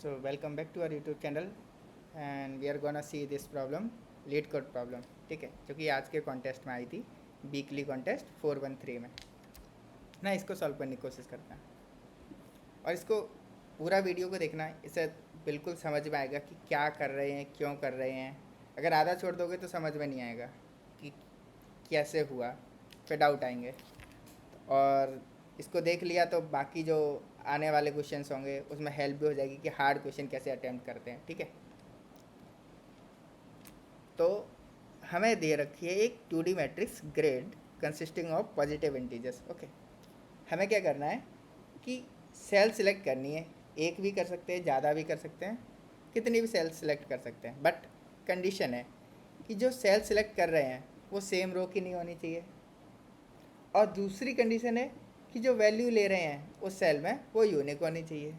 So welcome back to our YouTube channel and we are gonna see this problem leet code problem. ठीक है, जो कि आज के कॉन्टेस्ट में आई थी, वीकली कॉन्टेस्ट 413 में ना। इसको सॉल्व करने की कोशिश करना और इसको पूरा वीडियो को देखना, इससे बिल्कुल समझ में आएगा कि क्या कर रहे हैं, क्यों कर रहे हैं। अगर आधा छोड़ दोगे तो समझ में नहीं आएगा कि कैसे हुआ, फिर डाउट आएंगे। और इसको देख लिया तो बाकी जो आने वाले क्वेश्चंस होंगे उसमें हेल्प भी हो जाएगी कि हार्ड क्वेश्चन कैसे अटेम्प्ट करते हैं। ठीक है, तो हमें दे रखी है एक 2D matrix grade consisting of positive integers. Okay, हमें क्या करना है कि सेल सिलेक्ट करनी है। एक भी कर सकते हैं, ज़्यादा भी कर सकते हैं, कितनी भी सेल सिलेक्ट कर सकते हैं, बट कंडीशन है कि जो सेल सिलेक्ट कर रहे हैं वो सेम रो की नहीं होनी चाहिए। और दूसरी कंडीशन है कि जो वैल्यू ले रहे हैं उस सेल में वो यूनिक होनी चाहिए।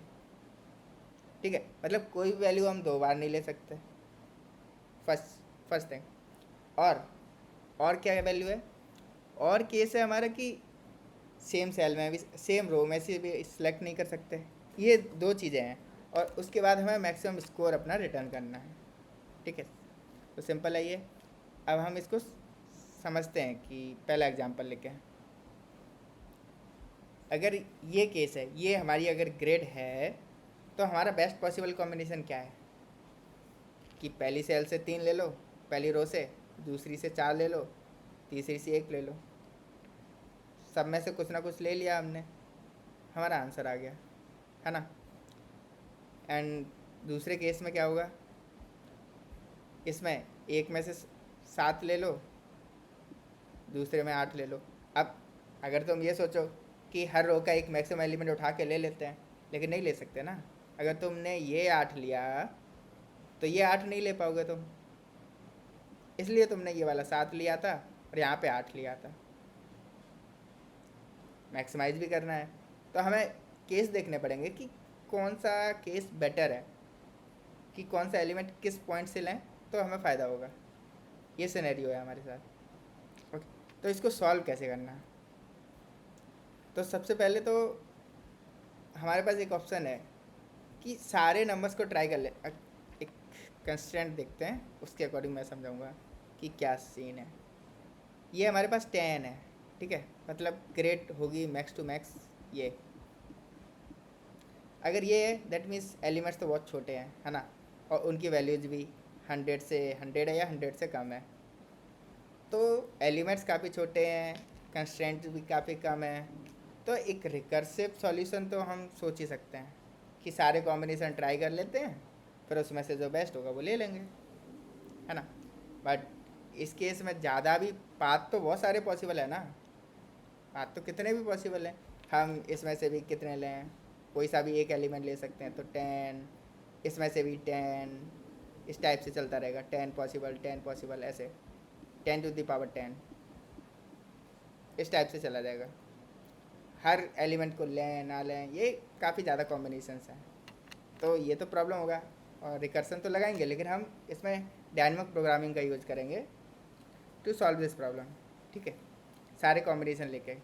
ठीक है, मतलब कोई वैल्यू हम दो बार नहीं ले सकते, फर्स्ट थिंग। और क्या वैल्यू है, और केस है हमारा कि सेम सेल में भी, सेम रो में से भी सिलेक्ट नहीं कर सकते। ये दो चीज़ें हैं और उसके बाद हमें मैक्सिमम स्कोर अपना रिटर्न करना है। ठीक है, तो सिंपल है ये। अब हम इसको समझते हैं कि पहला एग्जांपल लेके हैं। अगर ये केस है, ये हमारी अगर ग्रेड है, तो हमारा बेस्ट पॉसिबल कॉम्बिनेशन क्या है कि पहली सेल से 3 ले लो, पहली रो से, दूसरी से 4 ले लो, तीसरी से 1 ले लो। सब में से कुछ ना कुछ ले लिया हमने, हमारा आंसर आ गया, है ना। एंड दूसरे केस में क्या होगा, इसमें एक में से 7 ले लो, दूसरे में 8 ले लो। अब अगर तुम ये सोचो कि हर रो का एक मैक्सिमम एलिमेंट उठा के ले लेते हैं, लेकिन नहीं ले सकते ना। अगर तुमने ये 8 लिया तो ये 8 नहीं ले पाओगे तुम, इसलिए तुमने ये वाला 7 लिया था और यहाँ पे 8 लिया था। मैक्सिमाइज भी करना है तो हमें केस देखने पड़ेंगे कि कौन सा केस बेटर है, कि कौन सा एलिमेंट किस पॉइंट से लें तो हमें फ़ायदा होगा। ये सिनेरियो है हमारे साथ। ओके, तो इसको सॉल्व कैसे करना है। तो सबसे पहले तो हमारे पास एक ऑप्शन है कि सारे नंबर्स को ट्राई कर ले। एक कंस्टेंट देखते हैं, उसके अकॉर्डिंग मैं समझाऊंगा कि क्या सीन है। ये हमारे पास 10 है। ठीक है, मतलब ग्रेड होगी मैक्स टू मैक्स ये। अगर ये है दैट मीन्स एलिमेंट्स तो बहुत छोटे हैं, है ना, और उनकी वैल्यूज भी 100 से 100 है या 100 से कम है। तो एलिमेंट्स काफ़ी छोटे हैं, कंस्ट्रेंट भी काफ़ी कम है। तो एक रिकर्सिव सॉल्यूशन तो हम सोच ही सकते हैं कि सारे कॉम्बिनेशन ट्राई कर लेते हैं, फिर उसमें से जो बेस्ट होगा वो ले लेंगे, है ना। बट इस केस में ज़्यादा भी पाथ तो बहुत सारे पॉसिबल है ना, पाथ तो कितने भी पॉसिबल हैं। हम इसमें से भी कितने लें, कोई सा भी एक एलिमेंट ले सकते हैं, तो 10, इसमें से भी 10, इस टाइप से चलता रहेगा। 10 पॉसिबल, 10 पॉसिबल, ऐसे 10⁻10 इस टाइप से चला जाएगा। हर एलिमेंट को लें ना लें, ये काफ़ी ज़्यादा कॉम्बिनेशंस हैं, तो ये तो प्रॉब्लम होगा। और रिकर्सन तो लगाएंगे, लेकिन हम इसमें डायनेमिक प्रोग्रामिंग का यूज़ करेंगे टू सॉल्व दिस प्रॉब्लम। ठीक है, सारे कॉम्बिनेशन लेके।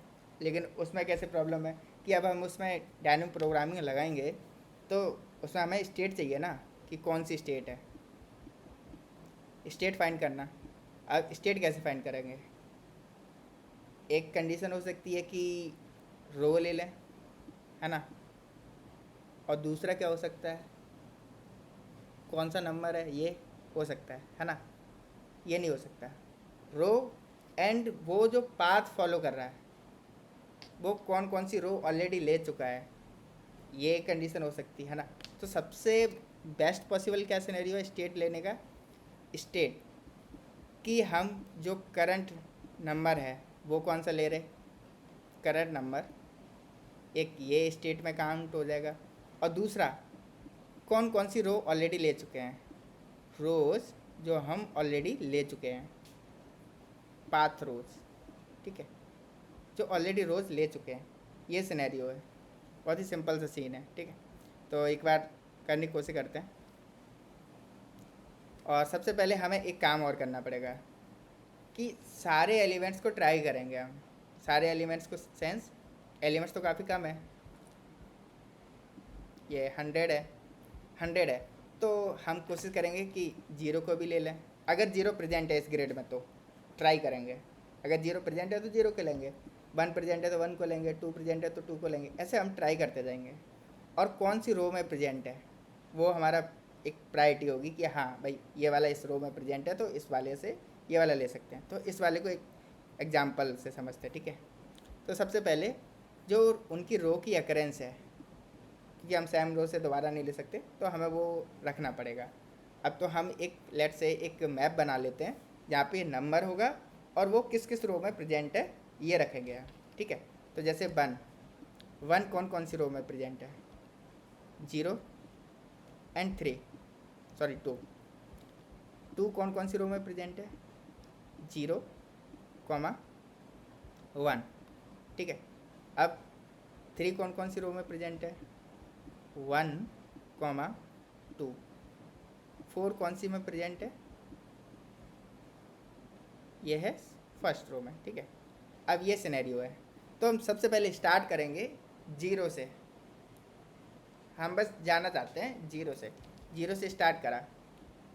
लेकिन उसमें कैसे प्रॉब्लम है कि अब हम उसमें डायनेमिक प्रोग्रामिंग लगाएंगे तो उसमें हमें स्टेट चाहिए ना, कि कौन सी स्टेट है, स्टेट फाइंड करना। अब स्टेट कैसे फाइंड करेंगे। एक कंडीशन हो सकती है कि रो ले लें, है ना, और दूसरा क्या हो सकता है, कौन सा नंबर है ये हो सकता है ना। ये नहीं हो सकता, रो एंड वो जो पाथ फॉलो कर रहा है वो कौन कौन सी रो ऑलरेडी ले चुका है, ये कंडीशन हो सकती है ना। तो सबसे बेस्ट पॉसिबल क्या सिनेरियो है स्टेट लेने का, स्टेट कि हम जो करंट नंबर है वो कौन सा ले रहे, करंट नंबर, एक ये स्टेट में काउंट हो जाएगा। और दूसरा कौन कौन सी रो ऑलरेडी ले चुके हैं, रोज़ जो हम ऑलरेडी ले चुके हैं, पाथ रोज। ठीक है, जो ऑलरेडी रोज़ ले चुके हैं, ये सिनेरियो है। बहुत ही सिंपल सा सीन है। ठीक है, तो एक बार करने की कोशिश करते हैं। और सबसे पहले हमें एक काम और करना पड़ेगा कि सारे एलिमेंट्स को ट्राई करेंगे हम। सारे एलिमेंट्स को सेंस, एलिमेंट्स तो काफ़ी कम है, ये 100 है, 100 है, तो हम कोशिश करेंगे कि 0 को भी ले लें। अगर 0 प्रेजेंट है इस ग्रेड में तो ट्राई करेंगे, अगर 0 प्रेजेंट है तो 0 को लेंगे, 1 प्रेजेंट है तो 1 को लेंगे, 2 प्रेजेंट है तो 2 को लेंगे, ऐसे हम ट्राई करते जाएंगे। और कौन सी रो में प्रेजेंट है वो हमारा एक प्रायोरिटी होगी कि हाँ भाई ये वाला इस रो में प्रेजेंट है तो इस वाले से ये वाला ले सकते हैं। तो इस वाले को एक एग्जाम्पल से समझते हैं, ठीक है। तो सबसे पहले जो उनकी रो की अकरेंस है, क्योंकि हम सेम रो से दोबारा नहीं ले सकते तो हमें वो रखना पड़ेगा। अब तो हम एक लेट से एक मैप बना लेते हैं जहाँ पे नंबर होगा और वो किस किस रो में प्रेजेंट है ये रखेंगे, ठीक है। तो जैसे 1 कौन कौन सी रो में प्रेजेंट है, 0 एंड 3, सॉरी 2 कौन कौन सी रो में प्रेजेंट है, 0, 1, ठीक है। अब 3 कौन कौन सी रो में प्रेजेंट है, 1, 2, 4 कौन सी में प्रेजेंट है, ये है फर्स्ट रो में, ठीक है। अब ये सिनेरियो है, तो हम सबसे पहले स्टार्ट करेंगे 0 से। हम बस जाना चाहते हैं 0 से स्टार्ट करा,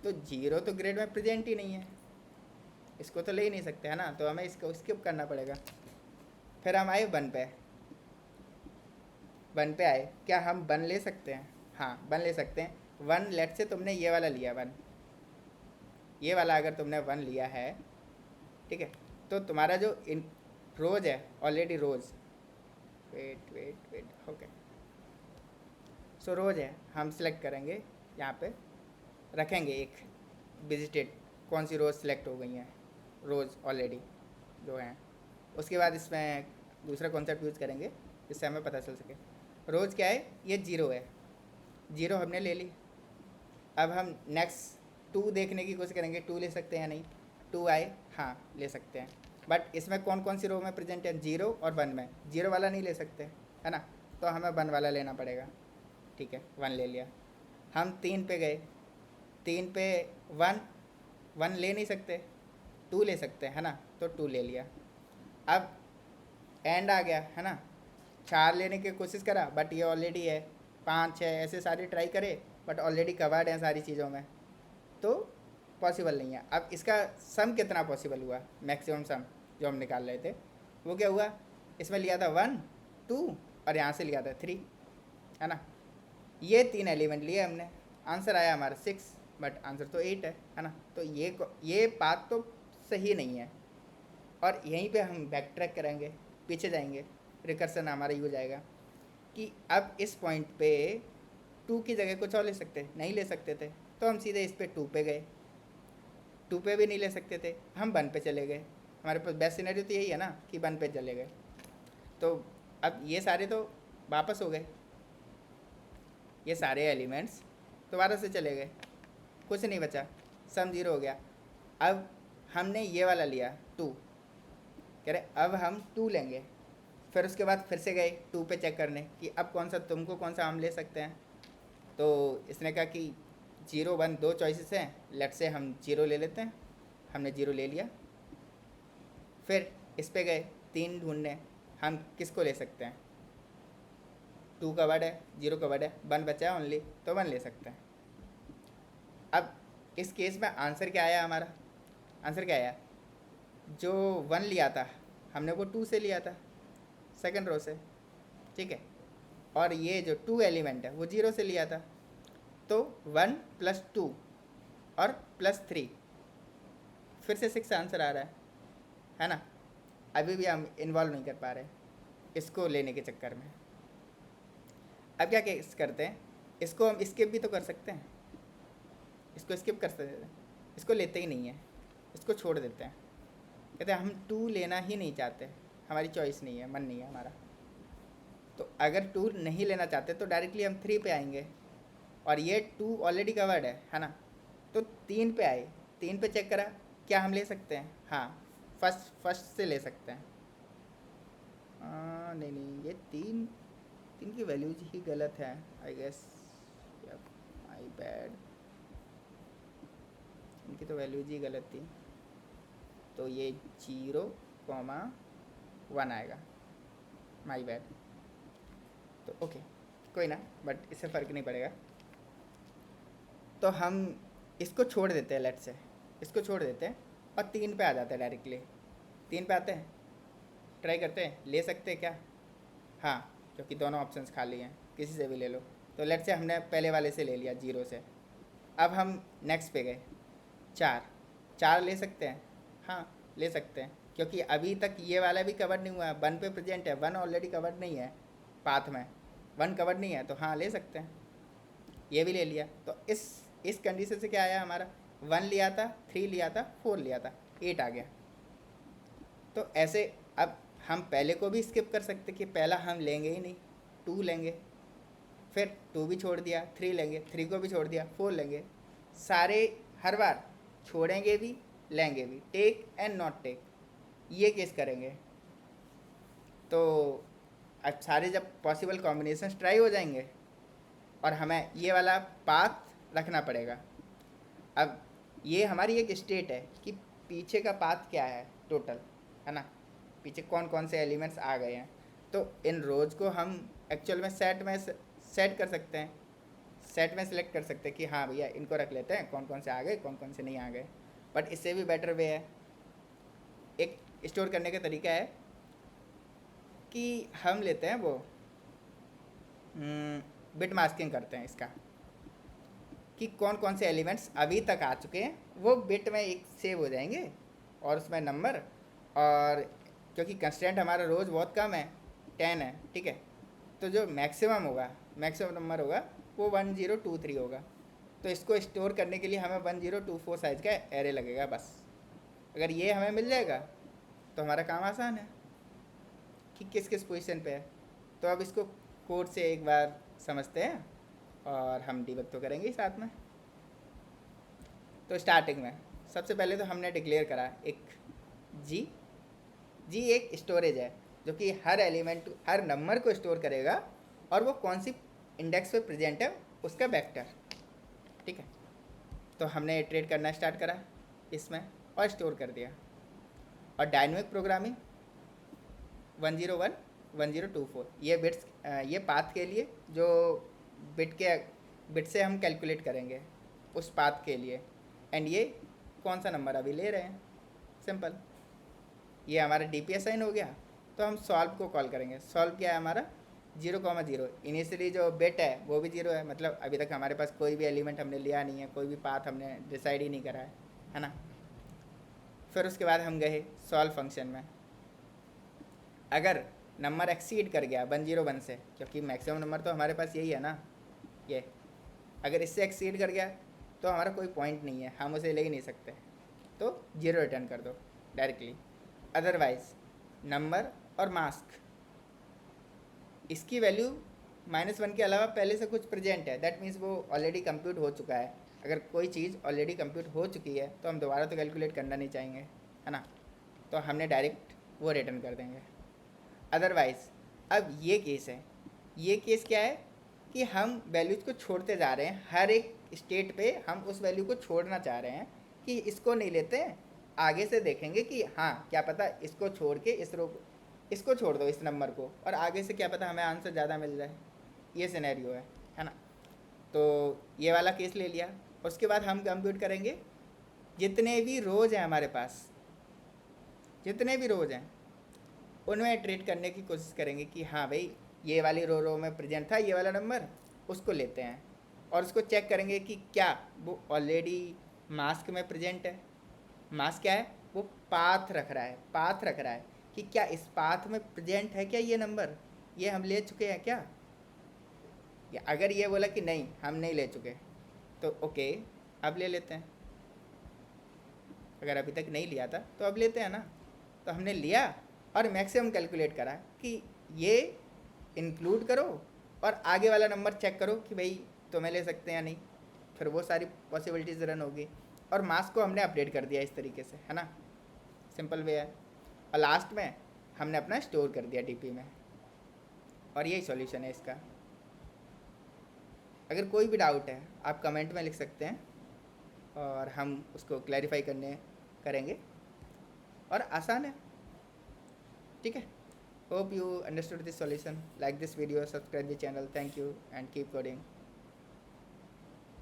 तो 0 तो ग्रेड में प्रेजेंट ही नहीं है, इसको तो ले ही नहीं सकते है ना, तो हमें इसको स्किप करना पड़ेगा। फिर हम आए 1 पे, 1 पे आए, क्या हम 1 ले सकते हैं, हाँ 1 ले सकते हैं। 1 लेट से तुमने ये वाला लिया 1, ये वाला अगर तुमने 1 लिया है, ठीक है, तो तुम्हारा जो इन रोज है ऑलरेडी रोज, वेट ओके, सो रोज है, हम सिलेक्ट करेंगे यहाँ पे, रखेंगे एक विजिटेड, कौन सी रोज सिलेक्ट हो गई हैं, रोज ऑलरेडी जो हैं। उसके बाद इसमें दूसरा कॉन्सेप्ट यूज़ करेंगे जिससे हमें पता चल सके। रोज क्या है, ये 0 है, 0 हमने ले ली। अब हम नेक्स्ट 2 देखने की कोशिश करेंगे, 2 ले सकते हैं या नहीं। 2 आए, हाँ ले सकते हैं, बट इसमें कौन कौन सी रो में प्रेजेंट है, 0 और 1 में। 0 वाला नहीं ले सकते है ना, तो हमें 1 वाला लेना पड़ेगा, ठीक है। 1 ले लिया। हम 3 पे गए, 3 पे 1 ले नहीं सकते, 2 ले सकते हैं है ना, तो 2 ले लिया। अब एंड आ गया है ना, 4 लेने की कोशिश करा बट ये ऑलरेडी है, 5 है, ऐसे सारे ट्राई करे बट ऑलरेडी कवर्ड हैं सारी चीज़ों में, तो पॉसिबल नहीं है। अब इसका सम कितना पॉसिबल हुआ, मैक्सिमम सम जो हम निकाल रहे थे वो क्या हुआ, इसमें लिया था 1, 2 और यहाँ से लिया था 3, है ना। ये 3 एलिमेंट लिए हमने, आंसर आया हमारा 6, बट आंसर तो 8 है ना। तो ये बात तो सही नहीं है, और यहीं पे हम बैक ट्रैक करेंगे, पीछे जाएंगे, रिकर्सन हमारा यूज आएगा कि अब इस पॉइंट पे 2 की जगह कुछ और ले सकते, नहीं ले सकते थे, तो हम सीधे इस पे 2 पे गए। 2 पे भी नहीं ले सकते थे, हम 1 पे चले गए। हमारे पास बेस्ट सिनेरियो तो यही है ना कि 1 पे चले गए। तो अब ये सारे तो वापस हो गए, ये सारे एलिमेंट्स दोबारा से चले गए, कुछ नहीं बचा, सम 0 हो गया। अब हमने ये वाला लिया 2, कह रहे अब हम 2 लेंगे। फिर उसके बाद फिर से गए 2 पे चेक करने कि अब कौन सा तुमको कौन सा हम ले सकते हैं। तो इसने कहा कि 0, 1 2 चॉइसेस हैं, लेट से हम 0 ले लेते हैं। हमने 0 ले लिया। फिर इस पे गए 3 ढूंढने, हम किसको ले सकते हैं, 2 का वर्ड है, 0 का वर्ड है, 1 बचा है ओनली, तो 1 ले सकते हैं। अब इस केस में आंसर क्या आया हमारा, आंसर क्या आया, जो 1 लिया था हमने वो 2 से लिया था, सेकंड रो से, ठीक है। और ये जो 2 एलिमेंट है वो 0 से लिया था, तो 1 + 2 और +3, फिर से 6 आंसर आ रहा है ना। अभी भी हम इन्वॉल्व नहीं कर पा रहे इसको लेने के चक्कर में। अब क्या केस करते हैं, इसको हम स्किप भी तो कर सकते हैं, इसको स्किप कर सकते हैं, इसको लेते ही नहीं है, इसको छोड़ देते हैं, कहते हैं हम 2 लेना ही नहीं चाहते, हमारी चॉइस नहीं है, मन नहीं है हमारा। तो अगर 2 नहीं लेना चाहते तो डायरेक्टली हम 3 पे आएंगे, और ये 2 ऑलरेडी कवर्ड है ना। तो 3 पे आए, 3 पे चेक करा क्या हम ले सकते हैं, हाँ फर्स्ट से ले सकते हैं। नहीं ये 3 की वैल्यूज ही गलत है आई गेस, माई बैड, इनकी तो वैल्यूज ही गलत थी। तो ये 0,1 आएगा, माई बैड। तो ओके कोई ना, बट इससे फ़र्क नहीं पड़ेगा। तो हम इसको छोड़ देते हैं, लेट से इसको छोड़ देते हैं और 3 पे आ जाते हैं डायरेक्टली। 3 पे आते हैं, ट्राई करते हैं, ले सकते हैं क्या? हाँ, क्योंकि दोनों ऑप्शंस खाली हैं, किसी से भी ले लो। तो लेट से हमने पहले वाले से ले लिया 0 से। अब हम नेक्स्ट पे गए, 4 4 ले सकते हैं, हाँ ले सकते हैं, क्योंकि अभी तक ये वाला भी कवर नहीं हुआ है। 1 पे प्रेजेंट है, 1 ऑलरेडी कवर नहीं है पाथ में, 1 कवर नहीं है, तो हाँ ले सकते हैं, ये भी ले लिया। तो इस कंडीशन से क्या आया हमारा, 1 लिया था, 3 लिया था, 4 लिया था, 8 आ गया। तो ऐसे अब हम पहले को भी स्किप कर सकते कि पहला हम लेंगे ही नहीं, 2 लेंगे, फिर 2 भी छोड़ दिया, 3 लेंगे, 3 को भी छोड़ दिया, 4 लेंगे। सारे हर बार छोड़ेंगे भी लेंगे भी, टेक एंड नॉट टेक, ये केस करेंगे। तो अब सारे जब पॉसिबल कॉम्बिनेशन ट्राई हो जाएंगे और हमें ये वाला पाथ रखना पड़ेगा। अब ये हमारी एक स्टेट है कि पीछे का पाथ क्या है टोटल, है ना, पीछे कौन कौन से एलिमेंट्स आ गए हैं। तो इन रोज को हम एक्चुअल में सेट कर सकते हैं, सेट में सेलेक्ट कर सकते हैं कि हाँ भैया इनको रख लेते हैं, कौन कौन से आ गए कौन कौन से नहीं आ गए। बट इससे भी बेटर वे है, एक स्टोर करने का तरीका है कि हम लेते हैं वो बिट मास्किंग करते हैं इसका, कि कौन कौन से एलिमेंट्स अभी तक आ चुके हैं वो बिट में एक सेव हो जाएंगे और उसमें नंबर, और क्योंकि कंस्टेंट हमारा रोज़ बहुत कम है, 10 है, ठीक है, तो जो मैक्सिमम होगा, मैक्सिमम नंबर होगा वो 1023 होगा। तो इसको स्टोर करने के लिए हमें 1024 साइज़ का एरे लगेगा बस। अगर ये हमें मिल जाएगा तो हमारा काम आसान है कि किस किस पोजीशन पे है। तो अब इसको कोड से एक बार समझते हैं और हम डिबग तो करेंगे ही साथ में। तो स्टार्टिंग में सबसे पहले तो हमने डिक्लेयर करा एक जी एक स्टोरेज है जो कि हर एलिमेंट, हर नंबर को स्टोर करेगा और वो कौन सी इंडेक्स पे प्रेजेंट है उसका वेक्टर, ठीक है। तो हमने इटरेट करना स्टार्ट करा इसमें और स्टोर कर दिया। और डायनेमिक प्रोग्रामिंग 101 1024 ये बिट्स, ये पाथ के लिए जो बिट से हम कैलकुलेट करेंगे उस पाथ के लिए, एंड ये कौन सा नंबर अभी ले रहे हैं, सिंपल। ये हमारा डी पी असाइन हो गया। तो हम सॉल्व को कॉल करेंगे। सॉल्व क्या है हमारा 0,0, इनिशियली जो बिट है वो भी 0 है, मतलब अभी तक हमारे पास कोई भी एलिमेंट हमने लिया नहीं है, कोई भी पाथ हमने डिसाइड ही नहीं करा है ना। फिर उसके बाद हम गए सॉल्व फंक्शन में। अगर नंबर एक्सीड कर गया 101 से, क्योंकि मैक्सिमम नंबर तो हमारे पास यही है ना, ये अगर इससे एक्सीड कर गया तो हमारा कोई पॉइंट नहीं है, हम उसे ले ही नहीं सकते, तो 0 रिटर्न कर दो डायरेक्टली। अदरवाइज नंबर और मास्क, इसकी वैल्यू -1 के अलावा पहले से कुछ प्रेजेंट है, दैट मीन्स वो ऑलरेडी कंप्यूट हो चुका है। अगर कोई चीज़ ऑलरेडी कंप्यूट हो चुकी है तो हम दोबारा तो कैलकुलेट करना नहीं चाहेंगे, है ना, तो हमने डायरेक्ट वो रिटर्न कर देंगे। अदरवाइज अब ये केस है, ये केस क्या है कि हम वैल्यूज़ को छोड़ते जा रहे हैं, हर एक स्टेट पे हम उस वैल्यू को छोड़ना चाह रहे हैं कि इसको नहीं लेते हैं, आगे से देखेंगे कि हाँ क्या पता इसको छोड़ के इस रो इसको छोड़ दो इस नंबर को, और आगे से क्या पता हमें आंसर ज़्यादा मिल जाए, ये सिनेरियो है ना। तो ये वाला केस ले लिया। उसके बाद हम कंप्यूट करेंगे जितने भी रोज़ हैं हमारे पास, जितने भी रोज़ हैं उनमें ट्रीट करने की कोशिश करेंगे कि हाँ भाई ये वाली रो में प्रेजेंट था ये वाला नंबर, उसको लेते हैं और उसको चेक करेंगे कि क्या वो ऑलरेडी मास्क में प्रेजेंट है। मास्क क्या है, वो पाथ रख रहा है, पाथ रख रहा है कि क्या इस पाथ में प्रेजेंट है क्या ये नंबर, ये हम ले चुके हैं क्या। या अगर ये बोला कि नहीं हम नहीं ले चुके तो ओके अब ले लेते हैं। अगर अभी तक नहीं लिया था तो अब लेते हैं ना। तो हमने लिया और मैक्सिमम कैलकुलेट करा कि ये इंक्लूड करो और आगे वाला नंबर चेक करो कि भाई तुम्हें ले सकते हैं या नहीं, फिर वो सारी पॉसिबिलिटीज़ रन होगी। और मास्क को हमने अपडेट कर दिया इस तरीके से, है ना, सिंपल वे है। और लास्ट में हमने अपना स्टोर कर दिया डीपी में, और यही सॉल्यूशन है इसका। अगर कोई भी डाउट है आप कमेंट में लिख सकते हैं और हम उसको क्लैरिफाई करेंगे, और आसान है, ठीक है। Hope you understood this solution. Like this video, subscribe the channel. Thank you and keep coding.